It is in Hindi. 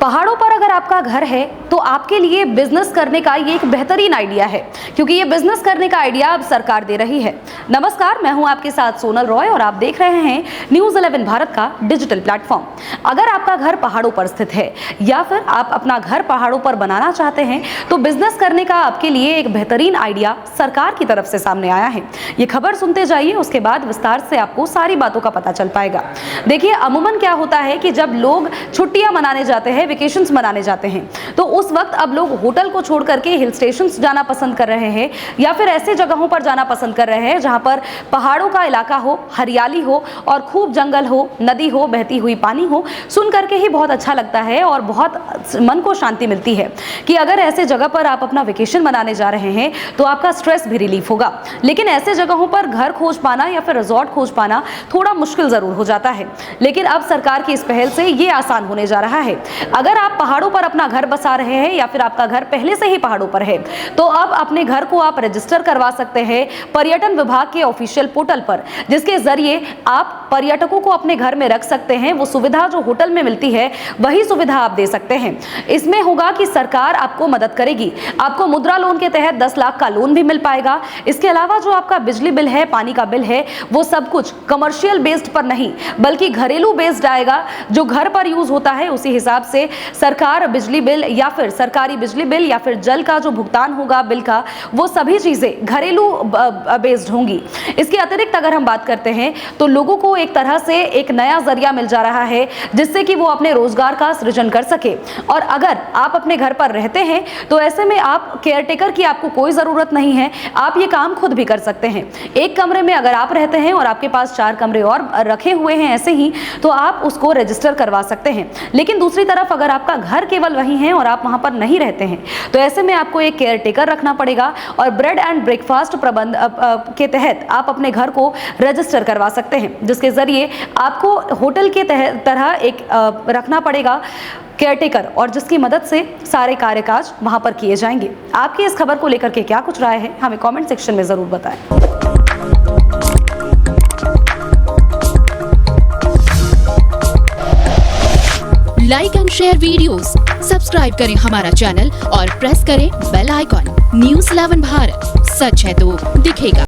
पहाड़ों पर अगर आपका घर है तो आपके लिए बिजनेस करने का ये एक बेहतरीन आइडिया है, क्योंकि ये बिजनेस करने का आइडिया अब सरकार दे रही है। नमस्कार, मैं हूं आपके साथ सोनल रॉय और आप देख रहे हैं न्यूज़ 11 भारत का डिजिटल प्लेटफॉर्म। अगर आपका घर पहाड़ों पर स्थित है या फिर आप अपना घर पहाड़ों पर बनाना चाहते हैं तो बिजनेस करने का आपके लिए एक बेहतरीन आइडिया सरकार की तरफ से सामने आया है। ये खबर सुनते जाइए, उसके बाद विस्तार से आपको सारी बातों का पता चल पाएगा। देखिए, अमूमन क्या होता है कि जब लोग छुट्टियां मनाने जाते हैं, वेकेशंस मनाने जाते हैं, तो उस वक्त अब लोग होटल को छोड़ करके हिल स्टेशंस जाना पसंद कर रहे हैं या फिर ऐसे जगहों पर जाना पसंद कर रहे हैं जहां पर पहाड़ों का इलाका हो, हरियाली हो और खूब जंगल हो, नदी हो, बहती हुई पानी हो। सुन करके ही बहुत अच्छा लगता है और बहुत मन को शांति मिलती है कि अगर ऐसे जगह पर आप अपना वेकेशन मनाने जा रहे हैं तो आपका स्ट्रेस भी रिलीफ होगा। लेकिन ऐसे जगहों पर घर खोज पाना या फिर रिजॉर्ट खोज पाना थोड़ा मुश्किल जरूर हो जाता है, लेकिन अब सरकार की इस पहल से ये आसान होने जा रहा है। अगर आप पहाड़ों पर अपना घर बसा रहे हैं या फिर आपका घर पहले से ही पहाड़ों पर है तो अब अपने घर को आप रजिस्टर करवा सकते हैं पर्यटन विभाग के ऑफिशियल पोर्टल पर, जिसके जरिए आप पर्यटकों को अपने घर में रख सकते हैं। वो सुविधा जो होटल में मिलती है वही सुविधा आप दे सकते हैं। इसमें होगा कि सरकार आपको मदद करेगी, आपको मुद्रा लोन के तहत 10 लाख का लोन भी मिल पाएगा। इसके अलावा जो आपका बिजली बिल है, पानी का बिल है, वो सब कुछ कमर्शियल बेस्ड पर नहीं बल्कि घरेलू बेस्ड आएगा। जो घर पर यूज होता है उसी हिसाब से सरकार बिजली बिल या फिर सरकारी बिजली बिल या फिर जल का जो भुगतान होगा बिल का, वो सभी चीजें घरेलू बेस्ड होंगी। इसके अतिरिक्त अगर हम बात करते हैं तो लोगों को एक तरह से एक नया जरिया मिल जा रहा है जिससे कि वो अपने रोजगार का सृजन कर सके। और अगर आप अपने घर पर रहते हैं तो ऐसे में आप केयरटेकर की आपको कोई जरूरत नहीं है, आप ये काम खुद भी कर सकते हैं। एक कमरे में अगर आप रहते हैं और आपके पास 4 कमरे और रखे हुए हैं ऐसे ही, तो आप उसको रजिस्टर करवा सकते हैं। लेकिन दूसरी तरफ अगर आपका घर केवल वही है और आप वहां पर नहीं रहते हैं तो ऐसे में आपको एक केयरटेकर रखना पड़ेगा और ब्रेड एंड ब्रेकफास्ट प्रबंध के तहत आप अपने घर को रजिस्टर करवा सकते हैं, जिसके जरिए आपको होटल के तरह एक रखना पड़ेगा केयरटेकर और जिसकी मदद से सारे कार्यकाज वहां पर किए जाएंगे। आपकी इस खबर को लेकर के क्या कुछ राय है, हमें कमेंट सेक्शन में जरूर बताएं। Like and share videos, subscribe करें हमारा चैनल और प्रेस करें बेल आइकॉन। न्यूज़ 11 भारत, सच है तो दिखेगा।